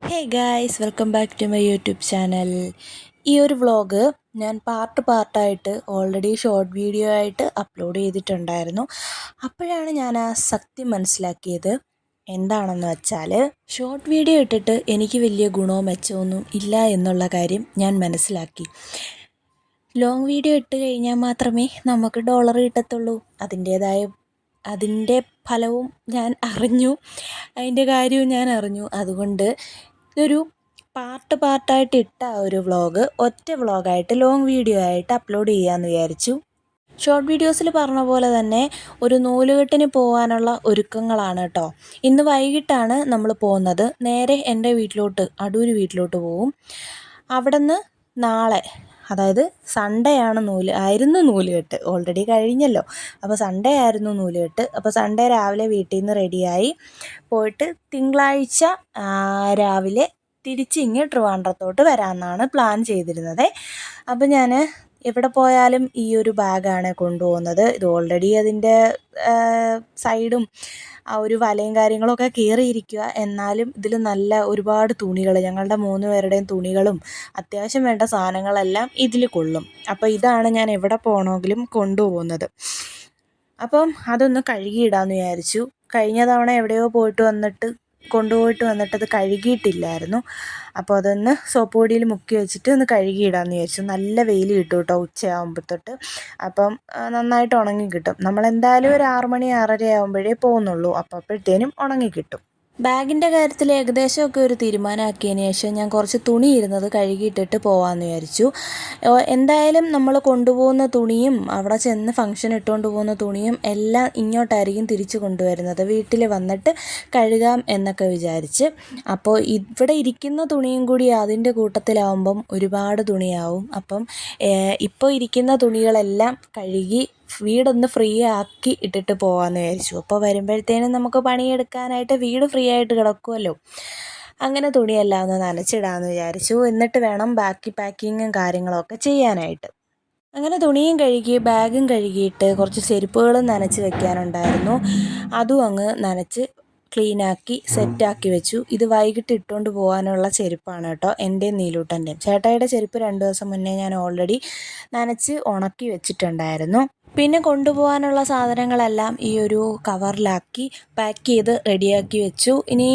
Hey guys, welcome back to my YouTube channel. ഈ ഒരു vlog ഞാൻ പാർട്ടായിട്ട് ഓൾറെഡി ഷോർട്ട് വീഡിയോ ആയിട്ട് അപ്ലോഡ് ചെയ്തിട്ടുണ്ടായിരുന്നു. അപ്പോഴാണ് ഞാൻ ആ സത്യം മനസ്സിലാക്കിയത്. എന്താണെന്ന് വെച്ചാൽ, ഷോർട്ട് വീഡിയോ ഇട്ടിട്ട് എനിക്ക് വലിയ ഗുണമോ മെച്ചമൊന്നും ഇല്ല എന്നുള്ള കാര്യം ഞാൻ മനസ്സിലാക്കി. ലോങ് വീഡിയോ ഇട്ട് കഴിഞ്ഞാൽ മാത്രമേ നമുക്ക് ഡോളർ കിട്ടത്തുള്ളൂ. അതിൻ്റെ ഫലവും ഞാൻ അറിഞ്ഞു, അതിൻ്റെ കാര്യവും ഞാൻ അറിഞ്ഞു. അതുകൊണ്ട് ഇതൊരു പാർട്ടായിട്ട് ഇട്ട ഒരു വ്ളോഗ് ഒറ്റ വ്ളോഗായിട്ട് ലോങ് വീഡിയോ ആയിട്ട് അപ്ലോഡ് ചെയ്യാമെന്ന് വിചാരിച്ചു. ഷോർട്ട് വീഡിയോസിൽ പറഞ്ഞ പോലെ തന്നെ ഒരു നൂലുകെട്ടിന് പോകാനുള്ള ഒരുക്കങ്ങളാണ് കേട്ടോ. ഇന്ന് വൈകിട്ടാണ് നമ്മൾ പോകുന്നത്. നേരെ എൻ്റെ അടൂർ വീട്ടിലോട്ട് പോവും. അവിടെ നിന്ന് നാളെ, അതായത് സൺഡേ ആയിരുന്നു നൂലുകെട്ട്. ഓൾറെഡി കഴിഞ്ഞല്ലോ. അപ്പോൾ സൺഡേ ആയിരുന്നു നൂലുകെട്ട്. അപ്പോൾ സൺഡേ രാവിലെ വീട്ടിൽ നിന്ന് റെഡിയായി പോയിട്ട് തിങ്കളാഴ്ച രാവിലെ തിരിച്ചിങ്ങ് ട്രിവാൻഡ്രത്തോട്ട് വരാമെന്നാണ് പ്ലാൻ ചെയ്തിരുന്നത്. അപ്പോൾ ഞാൻ എവിടെ പോയാലും ഈ ഒരു ബാഗാണ് കൊണ്ടുപോകുന്നത്. ഇത് ഓൾറെഡി അതിൻ്റെ സൈഡും ആ ഒരു വലയും കാര്യങ്ങളൊക്കെ കയറിയിരിക്കുക. എന്നാലും ഇതിൽ നല്ല ഒരുപാട് തുണികൾ, ഞങ്ങളുടെ 3 പേരുടെയും തുണികളും അത്യാവശ്യം വേണ്ട സാധനങ്ങളെല്ലാം ഇതിൽ കൊള്ളും. അപ്പോൾ ഇതാണ് ഞാൻ എവിടെ പോകണമെങ്കിലും കൊണ്ടുപോകുന്നത്. അപ്പം അതൊന്ന് കഴുകിയിടാമെന്ന് വിചാരിച്ചു. കഴിഞ്ഞ തവണ എവിടെയോ കൊണ്ടുപോയിട്ട് വന്നിട്ട് അത് കഴുകിയിട്ടില്ലായിരുന്നു. അപ്പോൾ അതൊന്ന് സോപ്പ് പൊടിയിൽ മുക്കി വെച്ചിട്ട് ഒന്ന് കഴുകിയിടാമെന്ന് വിചാരിച്ചു. നല്ല വെയിൽ കിട്ടും കേട്ടോ ഉച്ചയാകുമ്പോഴത്തേട്ട്. അപ്പം നന്നായിട്ട് ഉണങ്ങി കിട്ടും. നമ്മളെന്തായാലും ഒരു 6 മണി 6:30 ആകുമ്പോഴേ പോകുന്നുള്ളൂ. അപ്പോഴത്തേനും ഉണങ്ങി കിട്ടും. ബാഗിൻ്റെ കാര്യത്തിൽ ഏകദേശമൊക്കെ ഒരു തീരുമാനമാക്കിയതിന് ശേഷം ഞാൻ കുറച്ച് തുണി ഇരുന്നത് കഴുകിയിട്ടിട്ട് പോകാമെന്ന് വിചാരിച്ചു. എന്തായാലും നമ്മൾ കൊണ്ടുപോകുന്ന തുണിയും അവിടെ ചെന്ന് ഫംഗ്ഷൻ ഇട്ടുകൊണ്ട് പോകുന്ന തുണിയും എല്ലാം ഇങ്ങോട്ടായിരിക്കും തിരിച്ചു കൊണ്ടുവരുന്നത്. വീട്ടിൽ വന്നിട്ട് കഴുകാം എന്നൊക്കെ വിചാരിച്ച്. അപ്പോൾ ഇവിടെ ഇരിക്കുന്ന തുണിയും കൂടി അതിൻ്റെ കൂട്ടത്തിലാവുമ്പം ഒരുപാട് തുണിയാവും. അപ്പം ഇപ്പോൾ ഇരിക്കുന്ന തുണികളെല്ലാം കഴുകി വീടൊന്ന് ഫ്രീ ആക്കി ഇട്ടിട്ട് പോകാമെന്ന് വിചാരിച്ചു. അപ്പോൾ വരുമ്പോഴത്തേനും നമുക്ക് പണിയെടുക്കാനായിട്ട് വീട് ഫ്രീ ആയിട്ട് കിടക്കുമല്ലോ. അങ്ങനെ തുണിയെല്ലാം ഒന്ന് നനച്ചിടാമെന്ന് വിചാരിച്ചു. എന്നിട്ട് വേണം ബാക്കി പാക്കിങ്ങും കാര്യങ്ങളൊക്കെ ചെയ്യാനായിട്ട്. അങ്ങനെ തുണിയും കഴുകി ബാഗും കഴുകിയിട്ട് കുറച്ച് ചെരുപ്പുകളും നനച്ച് വെക്കാനുണ്ടായിരുന്നു. അതും അങ്ങ് നനച്ച് ക്ലീനാക്കി സെറ്റാക്കി വെച്ചു. ഇത് വൈകിട്ട് ഇട്ടുകൊണ്ട് പോകാനുള്ള ചെരുപ്പാണ് കേട്ടോ, എൻ്റെയും നീലൂട്ടൻ്റെയും. ചേട്ടായിയുടെ ചെരുപ്പ് 2 ദിവസം മുന്നേ ഞാൻ ഓൾറെഡി നനച്ച് ഉണക്കി വെച്ചിട്ടുണ്ടായിരുന്നു. പിന്നെ കൊണ്ടുപോകാനുള്ള സാധനങ്ങളെല്ലാം ഈ ഒരു കവറിലാക്കി പാക്ക് ചെയ്ത് റെഡിയാക്കി വെച്ചു. ഇനി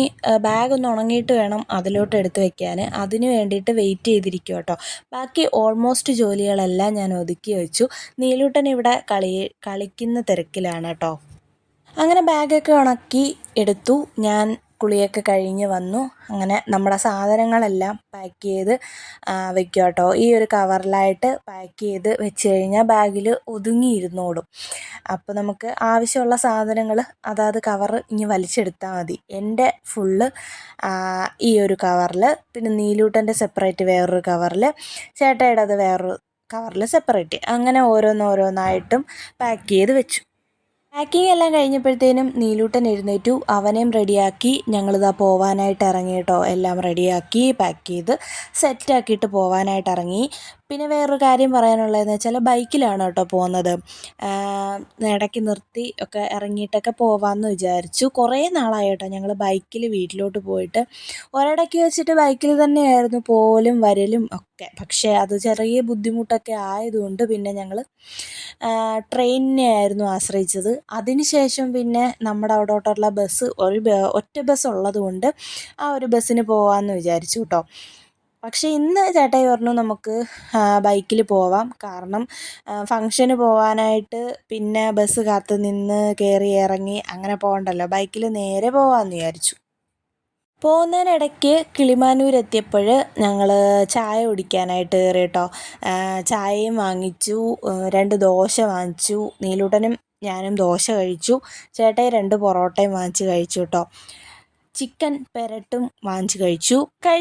ബാഗ് ഒന്ന് ഉണങ്ങിയിട്ട് വേണം അതിലോട്ട് എടുത്ത് വെക്കാൻ. അതിന് വേണ്ടിയിട്ട് വെയിറ്റ് ചെയ്തിരിക്കും കേട്ടോ. ബാക്കി ഓൾമോസ്റ്റ് ജോലികളെല്ലാം ഞാൻ ഒതുക്കി വെച്ചു. നീലൂട്ടൻ ഇവിടെ കളിക്കുന്ന തിരക്കിലാണ് കേട്ടോ. അങ്ങനെ ബാഗൊക്കെ ഉണക്കി എടുത്തു. ഞാൻ കുളിയൊക്കെ കഴിഞ്ഞ് വന്നു. അങ്ങനെ നമ്മുടെ സാധനങ്ങളെല്ലാം പാക്ക് ചെയ്ത് വെക്കുക കേട്ടോ. ഈ ഒരു കവറിലായിട്ട് പാക്ക് ചെയ്ത് വെച്ച് കഴിഞ്ഞാൽ ബാഗിൽ ഒതുങ്ങിയിരുന്നോളും. അപ്പോൾ നമുക്ക് ആവശ്യമുള്ള സാധനങ്ങൾ അതാത് കവർ ഇനി വലിച്ചെടുത്താൽ മതി. എൻ്റെ ഫുള്ള് ഈ ഒരു കവറിൽ, പിന്നെ നീലൂട്ടൻ്റെ സെപ്പറേറ്റ് വേറൊരു കവറിൽ, ചേട്ടായുടെ അത് വേറൊരു കവറിൽ സെപ്പറേറ്റ്, അങ്ങനെ ഓരോന്നായിട്ടും പാക്ക് ചെയ്ത് വെച്ചു. പാക്കിംഗ് എല്ലാം കഴിഞ്ഞപ്പോഴത്തേനും നീലൂട്ടൻ എഴുന്നേറ്റു. അവനെയും റെഡിയാക്കി ഞങ്ങളിതാ പോവാനായിട്ട് ഇറങ്ങി കേട്ടോ. എല്ലാം റെഡിയാക്കി പാക്ക് ചെയ്ത് സെറ്റാക്കിയിട്ട് പോവാനായിട്ട് ഇറങ്ങി. പിന്നെ വേറൊരു കാര്യം പറയാനുള്ളതെന്ന് വെച്ചാൽ ബൈക്കിലാണ് കേട്ടോ പോകുന്നത്. ഇടയ്ക്ക് നിർത്തി ഒക്കെ ഇറങ്ങിയിട്ടൊക്കെ പോവാമെന്ന് വിചാരിച്ചു. കുറേ നാളായി കേട്ടോ ഞങ്ങൾ ബൈക്കിൽ വീട്ടിലോട്ട് പോയിട്ട്. ഒരിടയ്ക്ക് വെച്ചിട്ട് ബൈക്കിൽ തന്നെയായിരുന്നു പോലും വരലും ഒക്കെ. പക്ഷേ അത് ചെറിയ ബുദ്ധിമുട്ടൊക്കെ ആയതുകൊണ്ട് പിന്നെ ഞങ്ങൾ ട്രെയിനിനെ ആയിരുന്നു ആശ്രയിച്ചത്. അതിനുശേഷം പിന്നെ നമ്മുടെ അവിടോട്ടുള്ള ബസ് ഒറ്റ ബസ് ഉള്ളതുകൊണ്ട് ആ ഒരു ബസ്സിന് പോകാമെന്ന് വിചാരിച്ചു കേട്ടോ. പക്ഷേ ഇന്ന് ചേട്ടായി പറഞ്ഞു നമുക്ക് ബൈക്കിൽ പോവാം. കാരണം ഫംഗ്ഷന് പോകാനായിട്ട് പിന്നെ ബസ് കാത്ത് നിന്ന് കയറി ഇറങ്ങി അങ്ങനെ പോകണ്ടല്ലോ. ബൈക്കിൽ നേരെ പോകാമെന്ന് വിചാരിച്ചു. പോകുന്നതിനിടയ്ക്ക് കിളിമാനൂർ എത്തിയപ്പോൾ ഞങ്ങൾ ചായ കുടിക്കാനായിട്ട് കയറി കേട്ടോ. ചായയും വാങ്ങിച്ചു, 2 ദോശ വാങ്ങിച്ചു. നീലൂട്ടനും ഞാനും ദോശ കഴിച്ചു. ചേട്ടായി 2 പൊറോട്ടയും വാങ്ങിച്ച് കഴിച്ചു കേട്ടോ. ചിക്കൻ പെരട്ടും വാങ്ങിച്ച് കഴിച്ചു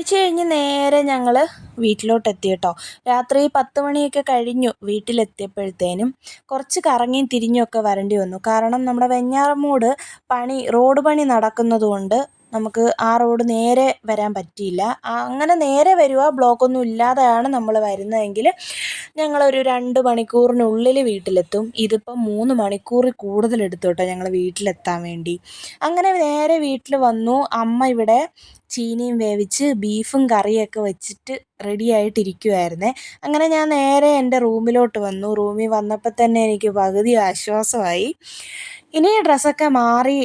കഴിഞ്ഞ് നേരെ ഞങ്ങൾ വീട്ടിലോട്ടെത്തി കേട്ടോ. രാത്രി 10 മണിയൊക്കെ കഴിഞ്ഞു വീട്ടിലെത്തിയപ്പോഴത്തേനും. കുറച്ച് കറങ്ങിയും തിരിഞ്ഞൊക്കെ വരേണ്ടി വന്നു. കാരണം നമ്മുടെ വെഞ്ഞാറമൂട് റോഡ് പണി നടക്കുന്നതുകൊണ്ട് നമുക്ക് ആ റോഡ് നേരെ വരാൻ പറ്റിയില്ല. അങ്ങനെ നേരെ ബ്ലോക്കൊന്നും ഇല്ലാതെയാണ് നമ്മൾ വരുന്നതെങ്കിൽ ഞങ്ങളൊരു 2 മണിക്കൂറിനുള്ളിൽ വീട്ടിലെത്തും. ഇതിപ്പം 3 മണിക്കൂറിൽ കൂടുതൽ എടുത്തു കേട്ടോ ഞങ്ങൾ വീട്ടിലെത്താൻ വേണ്ടി. അങ്ങനെ നേരെ വീട്ടിൽ വന്നു. അമ്മ ഇവിടെ ചീനിയും വേവിച്ച് ബീഫും കറിയൊക്കെ വെച്ചിട്ട് റെഡി ആയിട്ടിരിക്കുമായിരുന്നേ. അങ്ങനെ ഞാൻ നേരെ എൻ്റെ റൂമിലോട്ട് വന്നു. റൂമിൽ വന്നപ്പോൾ തന്നെ എനിക്ക് പകുതി ആശ്വാസമായി. ഇനി ഡ്രസ്സൊക്കെ മാറി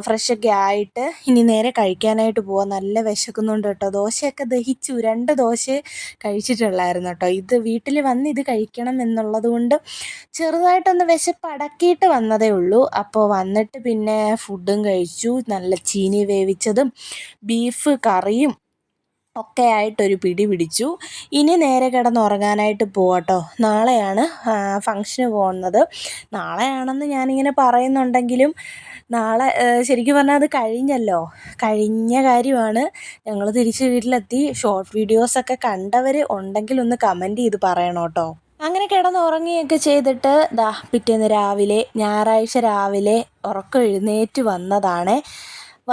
ഫ്രഷൊക്കെ ആയിട്ട് ഇനി നേരെ കഴിക്കാനായിട്ട് പോവാം. നല്ല വിശക്കുന്നുണ്ട് കേട്ടോ. ദോശയൊക്കെ ദഹിച്ചു. 2 ദോശ കഴിച്ചിട്ടുള്ളായിരുന്നു കേട്ടോ. ഇത് വീട്ടിൽ വന്ന് ഇത് കഴിക്കണം എന്നുള്ളത് കൊണ്ട് ചെറുതായിട്ടൊന്ന് വിശപ്പ് അടക്കിയിട്ട് വന്നതേ ഉള്ളൂ. അപ്പോൾ വന്നിട്ട് പിന്നെ ഫുഡും കഴിച്ചു. നല്ല ചീനി വേവിച്ചതും ബീഫ് കറിയും ഒക്കെ ആയിട്ടൊരു പിടി പിടിച്ചു. ഇനി നേരെ കിടന്നുറങ്ങാനായിട്ട് പോവാട്ടോ. നാളെയാണ് ഫംഗ്ഷന് പോകുന്നത്. നാളെയാണെന്ന് ഞാനിങ്ങനെ പറയുന്നുണ്ടെങ്കിലും നാളെ ശരിക്കും പറഞ്ഞാൽ അത് കഴിഞ്ഞല്ലോ. കഴിഞ്ഞ കാര്യമാണ്. ഞങ്ങൾ തിരിച്ച് വീട്ടിലെത്തി. ഷോർട്ട് വീഡിയോസൊക്കെ കണ്ടവർ ഉണ്ടെങ്കിൽ ഒന്ന് കമൻറ്റ് ചെയ്ത് പറയണം കേട്ടോ. അങ്ങനെ കിടന്നുറങ്ങുകയൊക്കെ ചെയ്തിട്ട് പിറ്റേന്ന് രാവിലെ ഞായറാഴ്ച രാവിലെ ഉറക്കം എഴുന്നേറ്റ്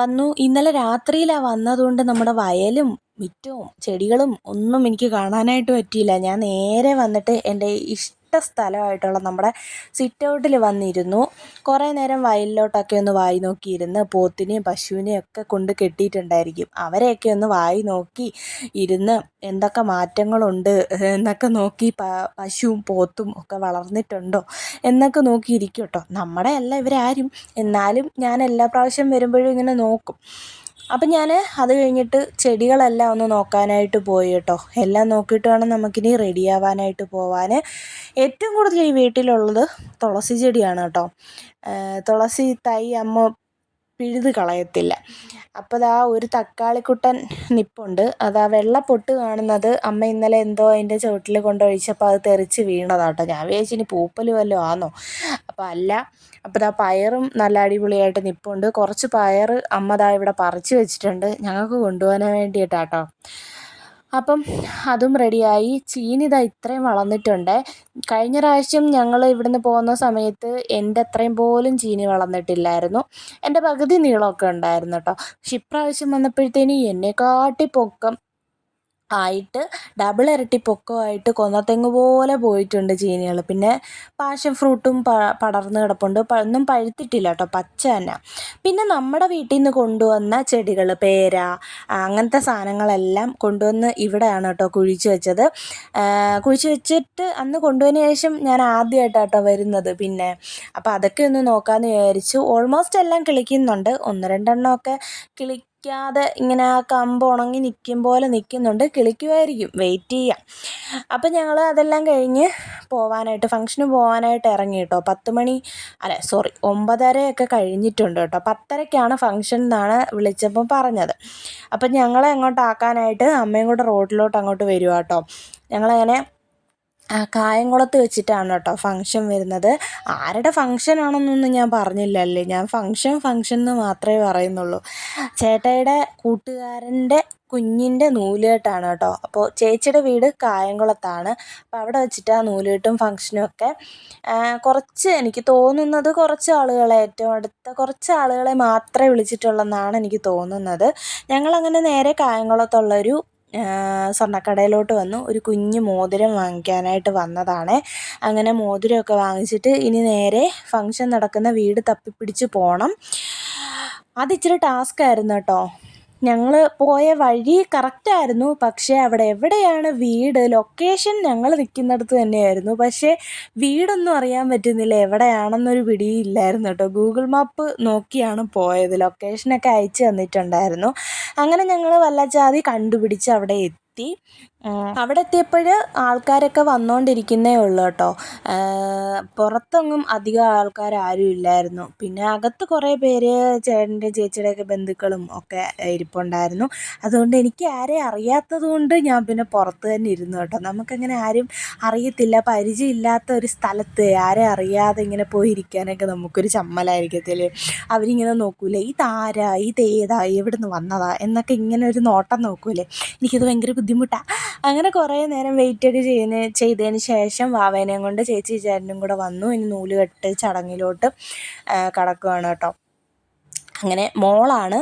വന്നു. ഇന്നലെ രാത്രിയിലാണ് വന്നതുകൊണ്ട് നമ്മുടെ വയലും മുറ്റവും ചെടികളും ഒന്നും എനിക്ക് കാണാനായിട്ട് പറ്റിയില്ല. ഞാൻ നേരെ വന്നിട്ട് എൻ്റെ സ്ഥലമായിട്ടുള്ള നമ്മുടെ സിറ്റ് ഔട്ടിൽ വന്നിരുന്നു. കുറേ നേരം വയലിലോട്ടൊക്കെ ഒന്ന് വായി നോക്കിയിരുന്ന് പോത്തിനെയും പശുവിനെയും ഒക്കെ കൊണ്ട് കെട്ടിയിട്ടുണ്ടായിരിക്കും. അവരെയൊക്കെ ഒന്ന് വായി നോക്കി ഇരുന്ന് എന്തൊക്കെ മാറ്റങ്ങളുണ്ട് എന്നൊക്കെ നോക്കി പശുവും പോത്തും ഒക്കെ വളർന്നിട്ടുണ്ടോ എന്നൊക്കെ നോക്കിയിരിക്കും കേട്ടോ. നമ്മുടെ അല്ല ഇവരാരും, എന്നാലും ഞാൻ എല്ലാ പ്രാവശ്യം വരുമ്പോഴും ഇങ്ങനെ നോക്കും. അപ്പം ഞാൻ അത് കഴിഞ്ഞിട്ട് ചെടികളെല്ലാം ഒന്ന് നോക്കാനായിട്ട് പോയി കേട്ടോ. എല്ലാം നോക്കിയിട്ട് വേണം നമുക്കിനി റെഡിയാവാനായിട്ട് പോവാൻ. ഏറ്റവും കൂടുതൽ ഈ വീട്ടിലുള്ളത് തുളസി ചെടിയാണ് കേട്ടോ. തുളസി തൈ അമ്മ പിഴുത് കളയത്തില്ല. അപ്പോൾ ഒരു തക്കാളിക്കുട്ടൻ നിപ്പുണ്ട്. വെള്ള പൊട്ട് കാണുന്നത് അമ്മ ഇന്നലെ എന്തോ അതിൻ്റെ ചുവട്ടിൽ കൊണ്ടൊഴിച്ചപ്പോൾ അത് തെറിച്ച് വീണതാട്ടോ. ഞാൻ വിചാരിച്ചു ഇനി പൂപ്പൽ വല്ലതും ആണോ. അപ്പോൾ അല്ല. അപ്പോൾ പയറും നല്ല അടിപൊളിയായിട്ട് നിപ്പുണ്ട്. കുറച്ച് പയർ അമ്മ ഇവിടെ പറിച്ച് വെച്ചിട്ടുണ്ട് ഞങ്ങൾക്ക് കൊണ്ടുപോകാൻ വേണ്ടിയിട്ടാട്ടോ. അപ്പം അതും റെഡിയായി. ചീനി ഇത്രയും വളർന്നിട്ടുണ്ട്. കഴിഞ്ഞ പ്രാവശ്യം ഞങ്ങൾ ഇവിടുന്ന് പോകുന്ന സമയത്ത് എൻ്റെ അത്രയും പോലും ചീനി വളർന്നിട്ടില്ലായിരുന്നു. എൻ്റെ പകുതി നീളമൊക്കെ ഉണ്ടായിരുന്നു കേട്ടോ. പക്ഷെ ഇപ്രാവശ്യം വന്നപ്പോഴത്തേന് എന്നെക്കാട്ടി പൊക്കം ആയിട്ട് ഡബിൾ ഇരട്ടി പൊക്കമായിട്ട് കൊന്നത്തെങ്ങ് പോലെ പോയിട്ടുണ്ട് ചീനികൾ. പിന്നെ പാഷൻ ഫ്രൂട്ടും പടർന്ന് കിടപ്പുണ്ട്. ഒന്നും പഴുത്തിട്ടില്ല കേട്ടോ, പച്ച തന്നെ. പിന്നെ നമ്മുടെ വീട്ടിൽ നിന്ന് കൊണ്ടുവന്ന ചെടികൾ, പേര അങ്ങനത്തെ സാധനങ്ങളെല്ലാം കൊണ്ടുവന്ന് ഇവിടെയാണ് കേട്ടോ കുഴിച്ച് വെച്ചത്. കുഴിച്ച് വെച്ചിട്ട് അന്ന് കൊണ്ടുവന്നതിന് ശേഷം ഞാൻ ആദ്യമായിട്ടാണ് കേട്ടോ വരുന്നത്. പിന്നെ അപ്പോൾ അതൊക്കെ ഒന്ന് നോക്കാമെന്ന് വിചാരിച്ചു. ഓൾമോസ്റ്റ് എല്ലാം കിളിക്കുന്നുണ്ട്. 1-2 എണ്ണമൊക്കെ കിളിക്കാതെ ഇങ്ങനെ ആ കമ്പ് ഉണങ്ങി നിൽക്കും പോലെ നിൽക്കുന്നുണ്ട്. കിളിക്കുമായിരിക്കും, വെയിറ്റ് ചെയ്യാം. അപ്പം ഞങ്ങൾ അതെല്ലാം കഴിഞ്ഞ് ഫംഗ്ഷന് പോകാനായിട്ട് ഇറങ്ങി കേട്ടോ. 9:30 കഴിഞ്ഞിട്ടുണ്ട് കേട്ടോ. 10:30 ഫംഗ്ഷൻ എന്നാണ് വിളിച്ചപ്പോൾ പറഞ്ഞത്. അപ്പം ഞങ്ങളെ അങ്ങോട്ടാക്കാനായിട്ട് അമ്മയും കൂടെ റോഡിലോട്ട് അങ്ങോട്ട് വരുക കേട്ടോ. ഞങ്ങളങ്ങനെ കായംകുളത്ത് വെച്ചിട്ടാണ് കേട്ടോ ഫംഗ്ഷൻ വരുന്നത്. ആരുടെ ഫംഗ്ഷനാണെന്നൊന്നും ഞാൻ പറഞ്ഞില്ലല്ലേ. ഞാൻ ഫംഗ്ഷൻ എന്ന് മാത്രമേ പറയുന്നുള്ളൂ. ചേട്ടായിയുടെ കൂട്ടുകാരൻ്റെ കുഞ്ഞിൻ്റെ നൂലുകെട്ടാണ് കേട്ടോ. അപ്പോൾ ചേച്ചിയുടെ വീട് കായംകുളത്താണ്. അപ്പോൾ അവിടെ വെച്ചിട്ടാണ് നൂലുകെട്ടും ഫംഗ്ഷനും ഒക്കെ. എനിക്ക് തോന്നുന്നത് കുറച്ച് ആളുകളെ, ഏറ്റവും അടുത്ത കുറച്ച് ആളുകളെ മാത്രമേ വിളിച്ചിട്ടുള്ളെന്നാണ് എനിക്ക് തോന്നുന്നത്. ഞങ്ങളങ്ങനെ നേരെ കായംകുളത്തുള്ളൊരു സ്വർണ്ണക്കടയിലോട്ട് വന്നു. ഒരു കുഞ്ഞ് മോതിരം വാങ്ങിക്കാനായിട്ട് വന്നതാണ്. അങ്ങനെ മോതിരമൊക്കെ വാങ്ങിച്ചിട്ട് ഇനി നേരെ ഫംഗ്ഷൻ നടക്കുന്ന വീട് തപ്പിപ്പിടിച്ച് പോകണം. അതിച്ചിരി ടാസ്ക്കായിരുന്നു കേട്ടോ. ഞങ്ങൾ പോയ വഴി കറക്റ്റായിരുന്നു. പക്ഷേ അവിടെ എവിടെയാണ് വീട്, ലൊക്കേഷൻ ഞങ്ങൾ നിൽക്കുന്നിടത്ത് തന്നെയായിരുന്നു. പക്ഷേ വീടൊന്നും അറിയാൻ പറ്റുന്നില്ല, എവിടെയാണെന്നൊരു പിടിയില്ലായിരുന്നു കേട്ടോ. ഗൂഗിൾ മാപ്പ് നോക്കിയാണ് പോയത്. ലൊക്കേഷനൊക്കെ അയച്ചു തന്നിട്ടുണ്ടായിരുന്നു. അങ്ങനെ ഞങ്ങൾ വല്ലജാതി കണ്ടുപിടിച്ച് അവിടെ എത്തി. അവിടെ എത്തിയപ്പോൾ ആൾക്കാരൊക്കെ വന്നുകൊണ്ടിരിക്കുന്നേ ഉള്ളൂ കേട്ടോ. പുറത്തൊന്നും അധികം ആൾക്കാരും ഇല്ലായിരുന്നു. പിന്നെ അകത്ത് കുറേ പേര് ചേട്ടൻ്റെ ചേച്ചിയുടെയൊക്കെ ബന്ധുക്കളും ഒക്കെ ഇരിപ്പുണ്ടായിരുന്നു. അതുകൊണ്ട് എനിക്ക് ആരെയും അറിയാത്തത് കൊണ്ട് ഞാൻ പിന്നെ പുറത്ത് തന്നെ ഇരുന്നു കേട്ടോ. നമുക്കങ്ങനെ ആരും അറിയത്തില്ല, പരിചയമില്ലാത്ത ഒരു സ്ഥലത്ത് ആരെ അറിയാതെ ഇങ്ങനെ പോയിരിക്കാനൊക്കെ നമുക്കൊരു ചമ്മലായിരിക്കത്തില്ലേ. അവരിങ്ങനെ നോക്കൂലേ, ഇതാരാ, ഇതേതാ, എവിടെ നിന്ന് വന്നതാ എന്നൊക്കെ ഇങ്ങനെ ഒരു നോട്ടം നോക്കൂലേ. എനിക്കത് ഭയങ്കര ബുദ്ധിമുട്ടാണ്. അങ്ങനെ കുറേ നേരം വെയിറ്റൊക്കെ ചെയ്തതിന് ശേഷം വാവേനെയും കൊണ്ട് ചേച്ചി ചേട്ടനും കൂടെ വന്നു. ഇനി നൂലുകെട്ട് ചടങ്ങിലോട്ട് കടക്കുകയാണ് കേട്ടോ. അങ്ങനെ മോളാണ്.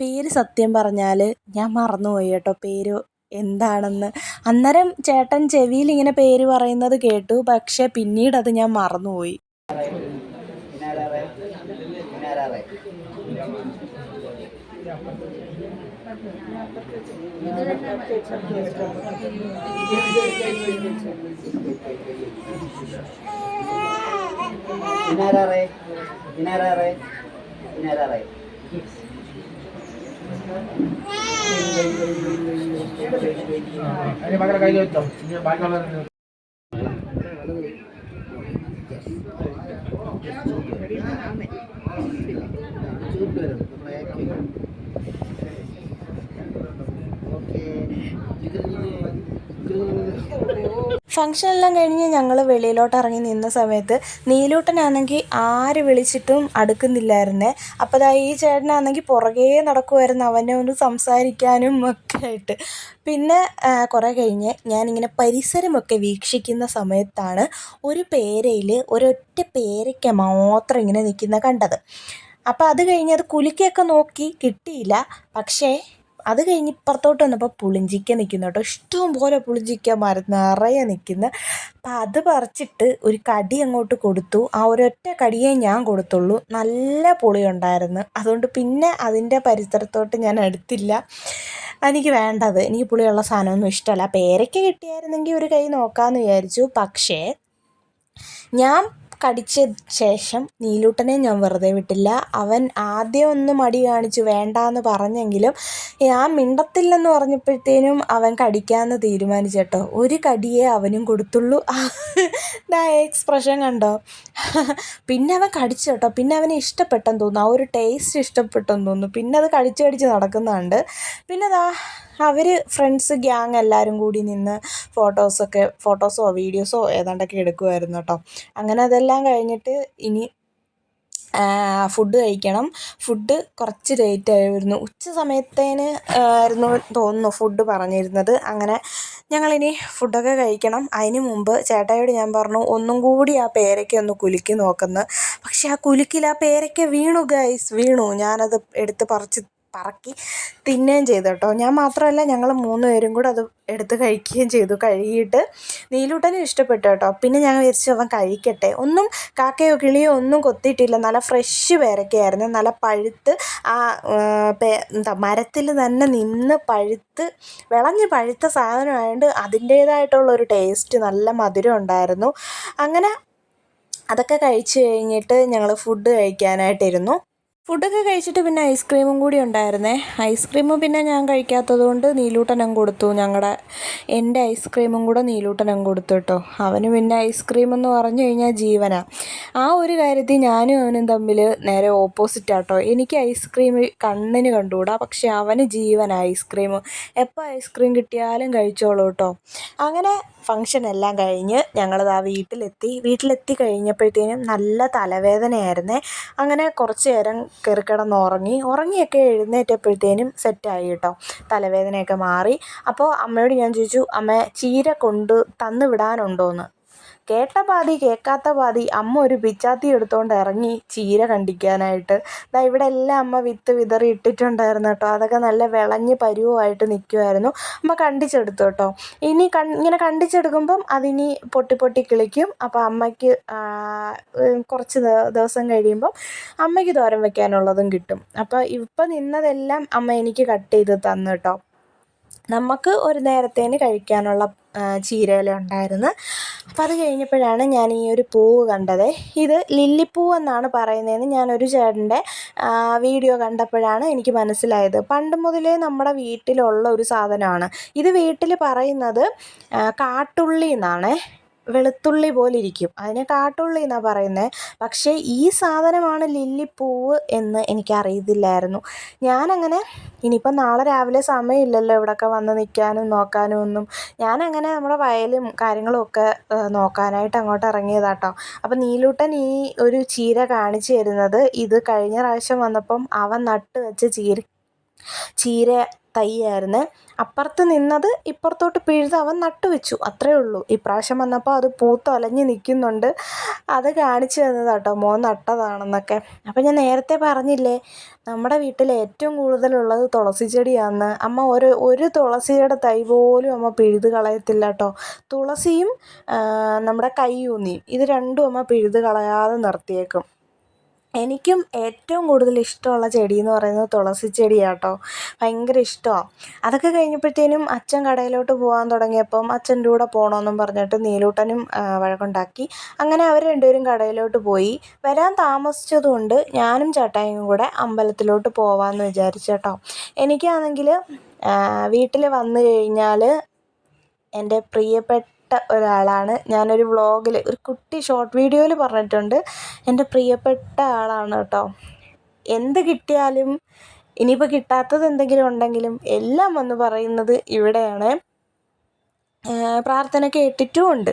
പേര് സത്യം പറഞ്ഞാൽ ഞാൻ മറന്നുപോയി കേട്ടോ. പേര് എന്താണെന്ന്. അന്നേരം ചേട്ടൻ ചെവിയിൽ ഇങ്ങനെ പേര് പറയുന്നത് കേട്ടു, പക്ഷെ പിന്നീട് അത് ഞാൻ മറന്നുപോയി. ഫംഗ്ഷൻ എല്ലാം കഴിഞ്ഞ് ഞങ്ങൾ വെളിയിലോട്ട് ഇറങ്ങി നിന്ന സമയത്ത് നീലൂട്ടനാണെങ്കിൽ ആര് വിളിച്ചിട്ടും അടുക്കുന്നില്ലായിരുന്നേ. അപ്പോൾ ദാ ഈ ചേട്ടനാണെങ്കിൽ പുറകേ നടക്കുമായിരുന്നു അവനെ ഒന്ന് സംസാരിക്കാനും ഒക്കെ ആയിട്ട്. പിന്നെ കുറേ കഴിഞ്ഞ് ഞാനിങ്ങനെ പരിസരമൊക്കെ വീക്ഷിക്കുന്ന സമയത്താണ് ഒരു പേരയിൽ ഒരൊറ്റ പേരയ്ക്ക മാത്രം ഇങ്ങനെ നിൽക്കുന്ന കണ്ടത്. അപ്പോൾ അത് കഴിഞ്ഞ് അത് കുലുക്കിയൊക്കെ നോക്കി കിട്ടിയില്ല. പക്ഷേ അത് കഴിഞ്ഞ് ഇപ്പുറത്തോട്ട് വന്നപ്പോൾ പുളിഞ്ചിക്ക നിൽക്കുന്നു കേട്ടോ. ഇഷ്ടം പോലെ പുളിഞ്ചിക്ക മരം നിറയെ നിൽക്കുന്നു. അപ്പം അത് പറിച്ചിട്ട് ഒരു കടി അങ്ങോട്ട് കൊടുത്തു. ആ ഒരൊറ്റ കടിയേ ഞാൻ കൊടുത്തുള്ളൂ. നല്ല പുളിയുണ്ടായിരുന്നു. അതുകൊണ്ട് പിന്നെ അതിൻ്റെ പരിസരത്തോട്ട് ഞാൻ എടുത്തില്ല. എനിക്ക് വേണ്ടത്, എനിക്ക് പുളിയുള്ള സാധനമൊന്നും ഇഷ്ടമല്ല. പേരയ്ക്ക കിട്ടിയായിരുന്നെങ്കിൽ ഒരു കൈ നോക്കാമെന്ന് വിചാരിച്ചു. പക്ഷേ ഞാൻ കടിച്ച ശേഷം നീലൂട്ടനെ ഞാൻ വെറുതെ വിട്ടില്ല. അവൻ ആദ്യം ഒന്ന് മടി കാണിച്ചു വേണ്ടാന്ന് പറഞ്ഞെങ്കിലും ഞാൻ മിണ്ടത്തില്ലെന്ന് പറഞ്ഞപ്പോഴത്തേനും അവൻ കടിക്കാമെന്ന് തീരുമാനിച്ചു കേട്ടോ. ഒരു കടിയേ അവനും കൊടുത്തുള്ളൂ. എക്സ്പ്രഷൻ കണ്ടോ. പിന്നെ അവൻ കടിച്ചു കേട്ടോ. പിന്നെ അവന് ഇഷ്ടപ്പെട്ടെന്ന് തോന്നുന്നു, ആ ഒരു ടേസ്റ്റ് ഇഷ്ടപ്പെട്ടെന്ന് തോന്നുന്നു. പിന്നെ അത് കടിച്ച് നടക്കുന്നുണ്ട്. പിന്നെ അവർ ഫ്രണ്ട്സ് ഗ്യാങ് എല്ലാവരും കൂടി നിന്ന് ഫോട്ടോസോ വീഡിയോസോ ഏതാണ്ടൊക്കെ എടുക്കുമായിരുന്നു കേട്ടോ. അങ്ങനെ അതെല്ലാം കഴിഞ്ഞിട്ട് ഇനി ഫുഡ് കഴിക്കണം. ഫുഡ് കുറച്ച് ലേറ്റ് ആയിരുന്നു. ഉച്ച സമയത്തേന് ആയിരുന്നു തോന്നുന്നു ഫുഡ് പറഞ്ഞിരുന്നത്. അങ്ങനെ ഞങ്ങളിനി ഫുഡൊക്കെ കഴിക്കണം. അതിന് മുമ്പ് ചേട്ടായിയോട് ഞാൻ പറഞ്ഞു ഒന്നും കൂടി ആ പേരയ്ക്ക ഒന്ന് കുലുക്കി നോക്കുന്നു. പക്ഷെ ആ കുലുക്കിൽ ആ പേരയ്ക്ക വീണു ഗൈസ്, വീണു. ഞാനത് എടുത്ത് പറക്കി തിന്നുകയും ചെയ്തു കേട്ടോ. ഞാൻ മാത്രമല്ല, ഞങ്ങൾ 3 പേരും കൂടെ അത് എടുത്ത് കഴിക്കുകയും ചെയ്തു. കഴുകിയിട്ട് നീലൂട്ടനും ഇഷ്ടപ്പെട്ടു കേട്ടോ. പിന്നെ ഞാൻ വിചാരിച്ചു അവൻ കഴിക്കട്ടെ. ഒന്നും കാക്കയോ കിളിയോ ഒന്നും കൊത്തിയിട്ടില്ല. നല്ല ഫ്രഷ് പേരയ്ക്കയായിരുന്നു. നല്ല പഴുത്ത് മരത്തിൽ തന്നെ നിന്ന് വിളഞ്ഞ് പഴുത്ത സാധനമായതുകൊണ്ട് അതിൻ്റേതായിട്ടുള്ളൊരു ടേസ്റ്റ്, നല്ല മധുരം ഉണ്ടായിരുന്നു. അങ്ങനെ അതൊക്കെ കഴിച്ച് കഴിഞ്ഞിട്ട് ഞങ്ങൾ ഫുഡ് കഴിക്കാനായിട്ടിരുന്നു. ഫുഡൊക്കെ കഴിച്ചിട്ട് പിന്നെ ഐസ്ക്രീമും കൂടി ഉണ്ടായിരുന്നേ. ഐസ്ക്രീമും പിന്നെ ഞാൻ കഴിക്കാത്തത് കൊണ്ട് നീലൂട്ടനും കൊടുത്തു. എൻ്റെ ഐസ്ക്രീമും കൂടെ നീലൂട്ടനും കൊടുത്തു കേട്ടോ. അവന് പിന്നെ ഐസ്ക്രീം എന്ന് പറഞ്ഞു കഴിഞ്ഞാൽ ജീവനാണ്. ആ ഒരു കാര്യത്തിൽ ഞാനും അവനും തമ്മിൽ നേരെ ഓപ്പോസിറ്റാട്ടോ. എനിക്ക് ഐസ്ക്രീം കണ്ണിന് കണ്ടുകൂടാ, പക്ഷെ അവന് ജീവനാണ് ഐസ്ക്രീം. എപ്പോൾ ഐസ്ക്രീം കിട്ടിയാലും കഴിച്ചോളൂ കേട്ടോ. അങ്ങനെ ഫംഗ്ഷൻ എല്ലാം കഴിഞ്ഞ് ഞങ്ങളിതാ വീട്ടിലെത്തി കഴിഞ്ഞപ്പോഴത്തേനും നല്ല തലവേദനയായിരുന്നേ. അങ്ങനെ കുറച്ച് നേരം ഉറങ്ങിയൊക്കെ എഴുന്നേറ്റപ്പോഴത്തേനും സെറ്റായി കേട്ടോ. തലവേദനയൊക്കെ മാറി. അപ്പോൾ അമ്മയോട് ഞാൻ ചോദിച്ചു, അമ്മ ചീര തന്നു വിടാനുണ്ടോയെന്ന്. കേട്ട പാതി കേൾക്കാത്ത പാതി അമ്മ ഒരു പിച്ചാത്തി എടുത്തുകൊണ്ട് ഇറങ്ങി ചീര കണ്ടിക്കാനായിട്ട്. ഇവിടെ എല്ലാം അമ്മ വിത്ത് വിതറി ഇട്ടിട്ടുണ്ടായിരുന്നു കേട്ടോ. അതൊക്കെ നല്ല വിളഞ്ഞ് പരുവമായിട്ട് നിൽക്കുമായിരുന്നു. അമ്മ കണ്ടിച്ചെടുത്തു കേട്ടോ. ഇങ്ങനെ കണ്ടിച്ചെടുക്കുമ്പം അതിനി പൊട്ടി കിളിക്കും. അപ്പോൾ അമ്മയ്ക്ക് കുറച്ച് ദിവസം കഴിയുമ്പം അമ്മയ്ക്ക് തോരൻ വയ്ക്കാനുള്ളതും കിട്ടും. അപ്പോൾ ഇപ്പം നിന്നതെല്ലാം അമ്മ എനിക്ക് കട്ട് ചെയ്ത് തന്നു കേട്ടോ. നമുക്ക് ഒരു നേരത്തേന് കഴിക്കാനുള്ള ചീരയില ഉണ്ടായിരുന്നു. അപ്പോൾ അത് കഴിഞ്ഞപ്പോഴാണ് ഞാൻ ഈ ഒരു പൂവ് കണ്ടത്. ഇത് ലില്ലിപ്പൂവെന്നാണ് പറയുന്നതെന്ന് ഞാനൊരു ചേട്ടൻ്റെ വീഡിയോ കണ്ടപ്പോഴാണ് എനിക്ക് മനസ്സിലായത്. പണ്ട് മുതലേ നമ്മുടെ വീട്ടിലുള്ള ഒരു സാധനമാണ് ഇത്. വീട്ടിൽ പറയുന്നത് കാട്ടുള്ളി എന്നാണ്. വെളുത്തുള്ളി പോലെ ഇരിക്കും, അതിനെ കാട്ടുള്ളി എന്നാണ് പറയുന്നത്. പക്ഷേ ഈ സാധനമാണ് ലില്ലിപ്പൂവ് എന്ന് എനിക്കറിയത്തില്ലായിരുന്നു. ഞാനങ്ങനെ ഇനിയിപ്പം നാളെ രാവിലെ സമയമില്ലല്ലോ ഇവിടെയൊക്കെ വന്ന് നിൽക്കാനും നോക്കാനും ഒന്നും. ഞാനങ്ങനെ നമ്മുടെ വയലും കാര്യങ്ങളും ഒക്കെ നോക്കാനായിട്ട് അങ്ങോട്ട് ഇറങ്ങിയതാട്ടോ. അപ്പം നീലൂട്ടൻ ഈ ഒരു ചീര കാണിച്ചു തരുന്നത്, ഇത് കഴിഞ്ഞ പ്രാവശ്യം വന്നപ്പം അവൻ നട്ട് വെച്ച ചീര തൈയായിരുന്നു. അപ്പുറത്ത് നിന്നത് ഇപ്പുറത്തോട്ട് പിഴുത് അവൻ നട്ടുവെച്ചു, അത്രയേ ഉള്ളൂ. ഇപ്രാവശ്യം വന്നപ്പോൾ അത് പൂത്തൊലഞ്ഞ് നിൽക്കുന്നുണ്ട്. അത് കാണിച്ചു തന്നതാട്ടോ, മോൻ നട്ടതാണെന്നൊക്കെ. അപ്പം ഞാൻ നേരത്തെ പറഞ്ഞില്ലേ, നമ്മുടെ വീട്ടിൽ ഏറ്റവും കൂടുതലുള്ളത് തുളസി ചെടിയാണെന്ന്. അമ്മ ഒരു തുളസിയുടെ തൈ പോലും അമ്മ പിഴുത് കളയത്തില്ല കേട്ടോ. തുളസിയും നമ്മുടെ കയ്യൂന്നിയും ഇത് രണ്ടും അമ്മ പിഴുത് കളയാതെ നിർത്തിയേക്കും. എനിക്കും ഏറ്റവും കൂടുതൽ ഇഷ്ടമുള്ള ചെടി എന്ന് പറയുന്നത് തുളസി ചെടിയാണ് കേട്ടോ. ഭയങ്കര ഇഷ്ടമാണ്. അതൊക്കെ കഴിഞ്ഞപ്പോഴത്തേനും അച്ഛൻ കടയിലോട്ട് പോകാൻ തുടങ്ങിയപ്പം അച്ഛൻ്റെ കൂടെ പോകണമെന്നും പറഞ്ഞിട്ട് നീലൂട്ടനും വഴക്കുണ്ടാക്കി. അങ്ങനെ അവർ രണ്ടുപേരും കടയിലോട്ട് പോയി. വരാൻ താമസിച്ചതുകൊണ്ട് ഞാനും ചേട്ടായിയും കൂടെ അമ്പലത്തിലോട്ട് പോകാമെന്ന് വിചാരിച്ചു കേട്ടോ. എനിക്കാണെങ്കിൽ വീട്ടിൽ വന്നു കഴിഞ്ഞാൽ എൻ്റെ പ്രിയപ്പെട്ട ഒരാളാണ്, ഞാനൊരു വ്ളോഗിൽ ഒരു കുട്ടി ഷോർട്ട് വീഡിയോയിൽ പറഞ്ഞിട്ടുണ്ട്, എൻ്റെ പ്രിയപ്പെട്ട ആളാണ് കേട്ടോ. എന്ത് കിട്ടിയാലും ഇനിയിപ്പോൾ കിട്ടാത്തത് എന്തെങ്കിലും ഉണ്ടെങ്കിലും എല്ലാം വന്ന് പറയുന്നത് ഇവിടെയാണ്. പ്രാർത്ഥന കേട്ടിട്ടുമുണ്ട്.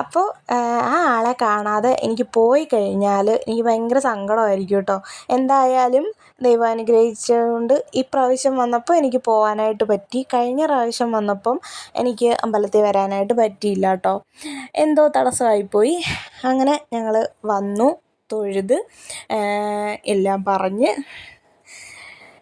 അപ്പോൾ ആ ആളെ കാണാതെ എനിക്ക് പോയി കഴിഞ്ഞാൽ എനിക്ക് ഭയങ്കര സങ്കടമായിരിക്കും കേട്ടോ. എന്തായാലും ദൈവം അനുഗ്രഹിച്ചുകൊണ്ട് ഇപ്രാവശ്യം വന്നപ്പോൾ എനിക്ക് പോകാനായിട്ട് പറ്റി. കഴിഞ്ഞ പ്രാവശ്യം വന്നപ്പം എനിക്ക് അമ്പലത്തിൽ വരാനായിട്ട് പറ്റിയില്ല കേട്ടോ, എന്തോ തടസ്സമായിപ്പോയി. അങ്ങനെ ഞങ്ങൾ വന്നു, തൊഴുത് എല്ലാം പറഞ്ഞ്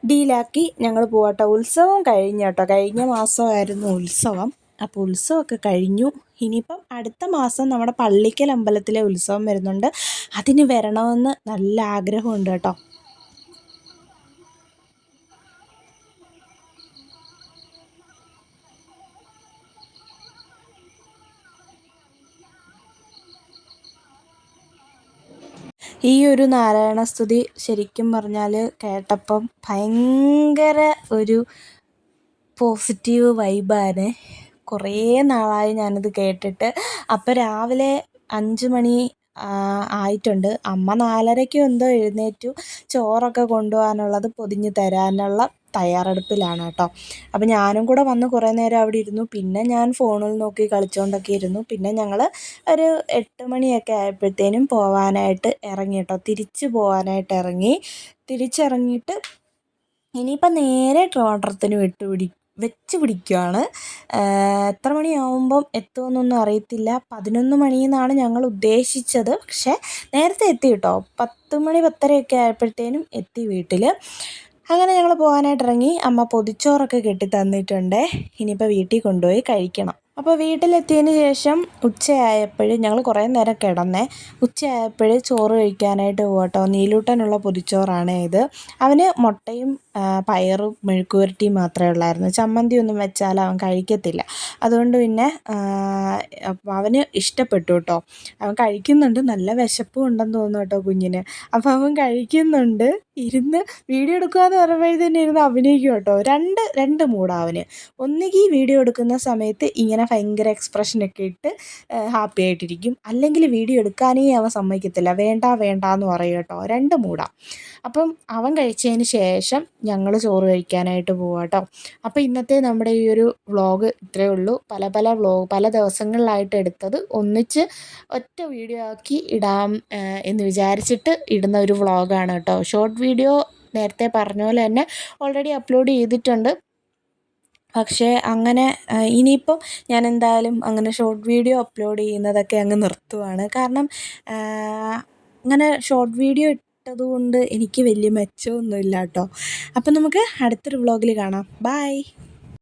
ഡീലാക്കി ഞങ്ങൾ പോവാട്ടോ. ഉത്സവം കഴിഞ്ഞ കേട്ടോ, കഴിഞ്ഞ മാസമായിരുന്നു ഉത്സവം. അപ്പോൾ ഉത്സവമൊക്കെ കഴിഞ്ഞു. ഇനിയിപ്പം അടുത്ത മാസം നമ്മുടെ പള്ളിക്കൽ അമ്പലത്തിലെ ഉത്സവം വരുന്നുണ്ട്, അതിന് വരണമെന്ന് നല്ല ആഗ്രഹമുണ്ട് കേട്ടോ. ഈ ഒരു നാരായണസ്തുതി ശരിക്കും പറഞ്ഞാൽ കേട്ടപ്പം ഭയങ്കര ഒരു പോസിറ്റീവ് വൈബാണ്. കുറേ നാളായി ഞാനിത് കേട്ടിട്ട്. അപ്പോൾ രാവിലെ 5 മണി ആയിട്ടുണ്ട്. അമ്മ 4:30 എന്തോ എഴുന്നേറ്റു, ചോറൊക്കെ കൊണ്ടുപോകാനുള്ളത് പൊതിഞ്ഞ് തരാനുള്ള തയ്യാറെടുപ്പിലാണ് കേട്ടോ. അപ്പം ഞാനും കൂടെ വന്ന് കുറേ നേരം അവിടെ ഇരുന്നു. പിന്നെ ഞാൻ ഫോണിൽ നോക്കി കളിച്ചുകൊണ്ടൊക്കെ ഇരുന്നു. പിന്നെ ഞങ്ങൾ ഒരു 8 മണിയൊക്കെ ആയപ്പോഴത്തേനും പോകാനായിട്ട് ഇറങ്ങി കേട്ടോ. തിരിച്ച് പോകാനായിട്ട് ഇറങ്ങി. തിരിച്ചിറങ്ങിയിട്ട് ഇനിയിപ്പം നേരെ ട്രിവാൻഡ്രത്തിന് വെച്ച് പിടിക്കുകയാണ്. എത്ര മണിയാവുമ്പം എത്തുമെന്നൊന്നും അറിയത്തില്ല. 11 മണിയെന്നാണ് ഞങ്ങൾ ഉദ്ദേശിച്ചത്, പക്ഷേ നേരത്തെ എത്തി കേട്ടോ. 10 മണി 10:30 ആയപ്പോഴത്തേനും എത്തി വീട്ടിൽ. അങ്ങനെ ഞങ്ങൾ പോകാനായിട്ട് ഇറങ്ങി. അമ്മ പൊതിച്ചോറൊക്കെ കെട്ടി തന്നിട്ടുണ്ട്, ഇനിയിപ്പോൾ വീട്ടിൽ കൊണ്ടുപോയി കഴിക്കണം. അപ്പോൾ വീട്ടിലെത്തിയതിന് ശേഷം ഉച്ചയായപ്പോൾ ഞങ്ങൾ കുറേ നേരം കിടന്നേ. ഉച്ചയായപ്പോൾ ചോറ് കഴിക്കാനായിട്ട് പോകട്ടോ. നീലൂട്ടനുള്ള പൊതിച്ചോറാണ് ഇത്. അവന് മുട്ടയും പയറും മെഴുക്കുവരട്ടിയും മാത്രമേ ഉള്ളായിരുന്നു. ചമ്മന്തി ഒന്നും വെച്ചാൽ അവൻ കഴിക്കത്തില്ല. അതുകൊണ്ട് പിന്നെ അവന് ഇഷ്ടപ്പെട്ടു കേട്ടോ. അവൻ കഴിക്കുന്നുണ്ട്, നല്ല വിശപ്പും ഉണ്ടെന്ന് തോന്നുന്നു കേട്ടോ കുഞ്ഞിന്. അപ്പോൾ അവൻ കഴിക്കുന്നുണ്ട്. ഇരുന്ന് വീഡിയോ എടുക്കുകയെന്ന് പറയുമ്പോഴത്തേനും ഇരുന്ന് അഭിനയിക്കും കേട്ടോ. രണ്ട് മൂടാണ് അവന്. ഒന്നുകിൽ വീഡിയോ എടുക്കുന്ന സമയത്ത് ഇങ്ങനെ ഭയങ്കര എക്സ്പ്രഷനൊക്കെ ഇട്ട് ഹാപ്പി ആയിട്ടിരിക്കും, അല്ലെങ്കിൽ വീഡിയോ എടുക്കാനേ അവൻ സമ്മതിക്കത്തില്ല, വേണ്ട എന്ന് പറയും കേട്ടോ. 2 മൂടാണ്. അപ്പം അവൻ കഴിച്ചതിന് ശേഷം ഞങ്ങൾ ചോറ് കഴിക്കാനായിട്ട് പോവാം കേട്ടോ. അപ്പോൾ ഇന്നത്തെ നമ്മുടെ ഈ ഒരു വ്ളോഗ് ഇത്രയേ ഉള്ളൂ. പല ദിവസങ്ങളിലായിട്ട് എടുത്തത് ഒന്നിച്ച് ഒറ്റ വീഡിയോ ആക്കി ഇടാം എന്ന് വിചാരിച്ചിട്ട് ഇടുന്ന ഒരു വ്ളോഗാണ് കേട്ടോ. ഷോർട്ട് വീഡിയോ നേരത്തെ പറഞ്ഞ പോലെ തന്നെ ഓൾറെഡി അപ്ലോഡ് ചെയ്തിട്ടുണ്ട്. പക്ഷേ അങ്ങനെ ഇനിയിപ്പം ഞാൻ എന്തായാലും അങ്ങനെ ഷോർട്ട് വീഡിയോ അപ്ലോഡ് ചെയ്യുന്നതൊക്കെ അങ്ങ് നിർത്തുവാണ്. കാരണം അങ്ങനെ ഷോർട്ട് വീഡിയോ ഇട്ടതുകൊണ്ട് എനിക്ക് വലിയ മെച്ചമൊന്നുമില്ല കേട്ടോ. അപ്പം നമുക്ക് അടുത്തൊരു വ്ളോഗിൽ കാണാം. ബൈ.